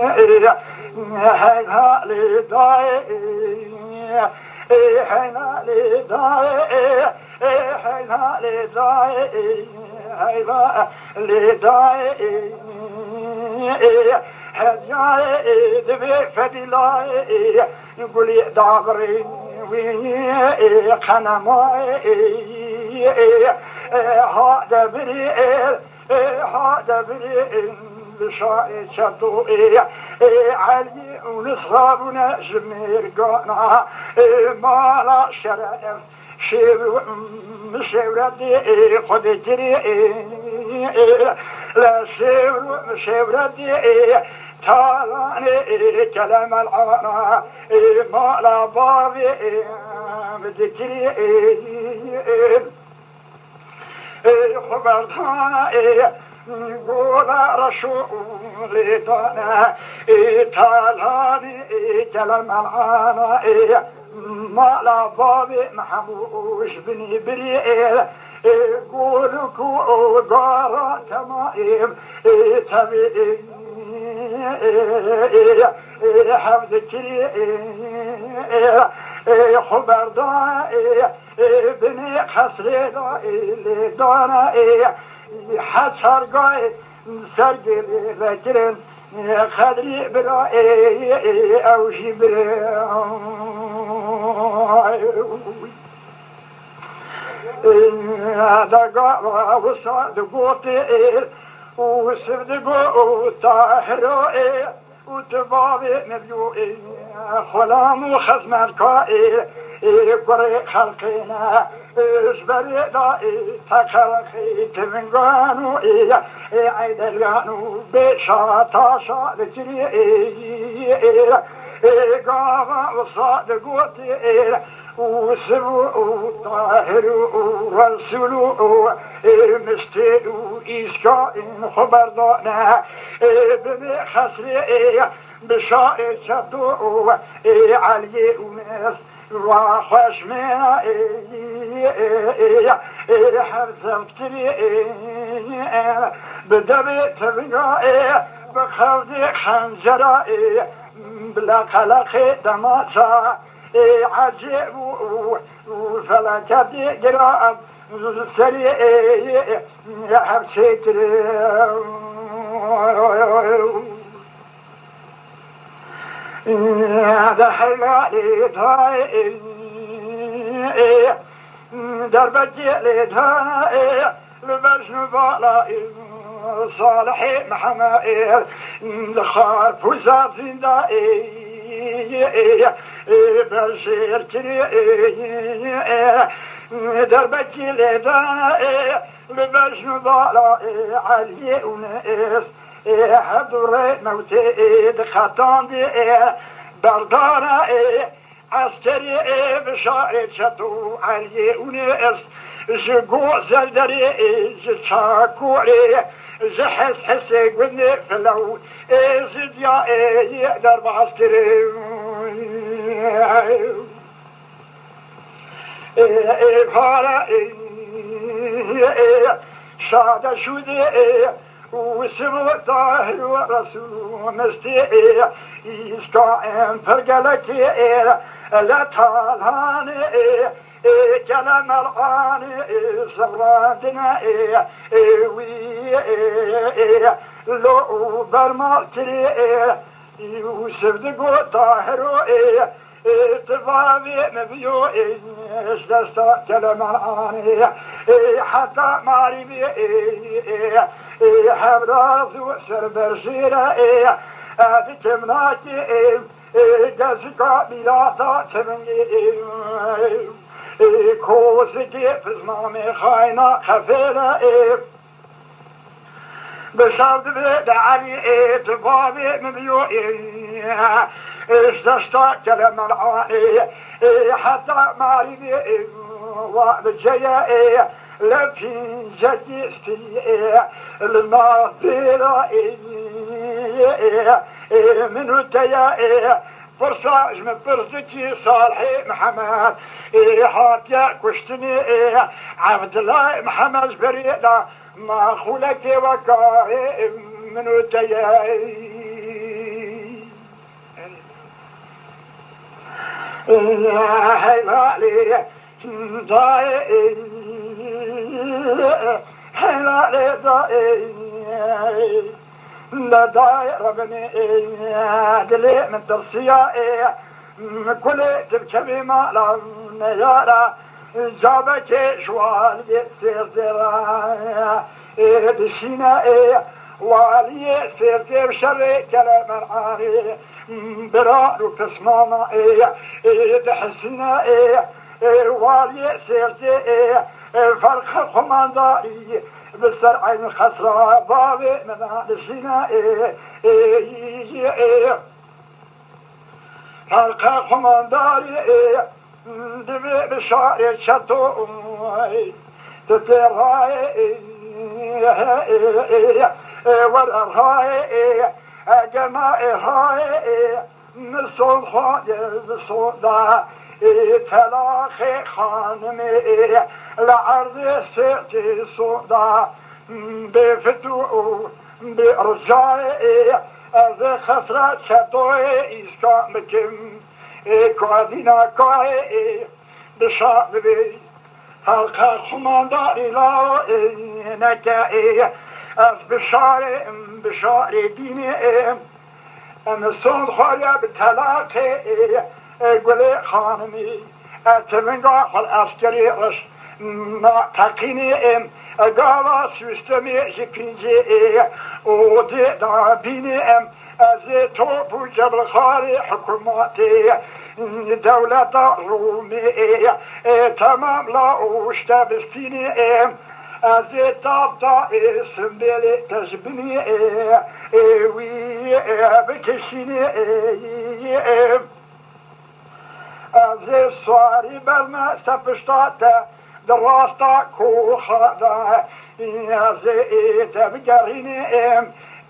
هينا لداي هينا لداي هينا لداي هينا لداي هدياي دبي فدلاي نقولي دابري وي قنماي هذا بريء هذا بريء بشاي شطوي علي ونصرابنا جمير قانا ما لا شرف مشيورتي خد جري لا مشيورتي تالاني كلام العنا ما لا بابي بذكري خبرتنا قول رسولي دانا تالاني كلام العنا ما لا بابي محبوش بني بريئل قولكو قارا تمائم تبئي حفظكي خبر دائي بني خسري دائي دانا حسر قاي سرقلي ذكرن خدري برائي او شبري دقا وصادقوتي وصدقو طاهري وتبابي مبيوئي خلام وخزم الكائي قري خلقنا اجبري دائي تخرخي تمنقانو عيد القانو بشاطا شاركري قاما وصادقوتي وسبو طاهر ورسولو مستيو إسكائن خبردانا بني خسري بشائر شدو علي وناس وخشمنا حرزم كري بدبي تبقى بخوض خنجرة بلا قلق دماغا عجيب وفلكتي قراءة سريع حبسيت هذا حلالي طاي دربتي لدهاي لبشن بالاي صالحي محمائل لخاف وزافين دائي بشير كري دربتي لدهاي لبشن بالاي علي وناس حضر موتي دخطان دي بردانا عسكري بشاعر شتو علي وناس جقو زلدري جشاكوري جحس حسي قلني فلو زديا يقدر بعسكري بهارا شاد شودي وسمو طاهر ورسول مستيع يسكائن فرقلكي لا طالاني كلام العاني صبراتنا وي لو برمالكري يوسف دقو طاهر تفاوي مبيو اشتشتا كلام العاني حتى معرفي حبراز وسربرشيرة بكمناكي قزقا بلاتا تمني كوزكي فزمامي خاينة خفيرة بشرط بيد علي تفاوي مبيو اشتشتا كلام العاني حتى معرفي وبجيا لكن جدي استيئ المغفرة منو التيائي فرصاج من فرصتي صالحي محمد حاكيا كشتني عبد الله محمد بريدة ما خولك وكاي منو التيائي هلالي ضايع هلالي ضايع لا داير ربني دلي من درسيا كل تركبي ما لنا جابك شوال سير درا دشينا والي سير دير شر كلام العاري برا وكسمانا دحسنا والي سير دير فرق خمانداري بالسرع الخسرة بابي من دشينا فرق خمانداري دبي بشاري شتو تتراي ورهاي جماعي هاي نصون خاطر بصودا تلاخي خانمي لعرض سيرتي صودا بفتو برجاي ذي خسرة شتوي إسكامكم كوادينا كوي بشاطبي حلقة خمانداري لا نكاي از بشاري ديني ام صند خاريا بتلاقي قولي خانمي اتمنى العسكري رش تقيني قالا سوستمي جكينجي ودي دابيني از توب جبل خاري حكوماتي دولة رومي تمام لا وشتبستيني از تابطا اسم بلي تجبني وي بكشيني از سواري بالما سفشتاتا دراستا كوخادا از تبقريني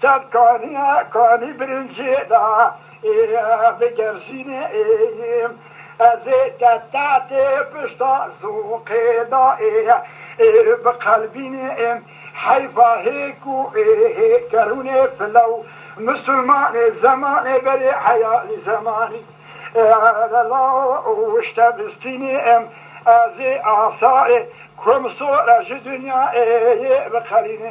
تبقاني برنجي دا بقرزيني از تتاتي بشتا سوقي دا بقلبيني حيفا هيكو كروني فلو مسلمان زماني بري حياة زماني الله واشتبستيني ازي اعصاري كم صورة دنيا بخليني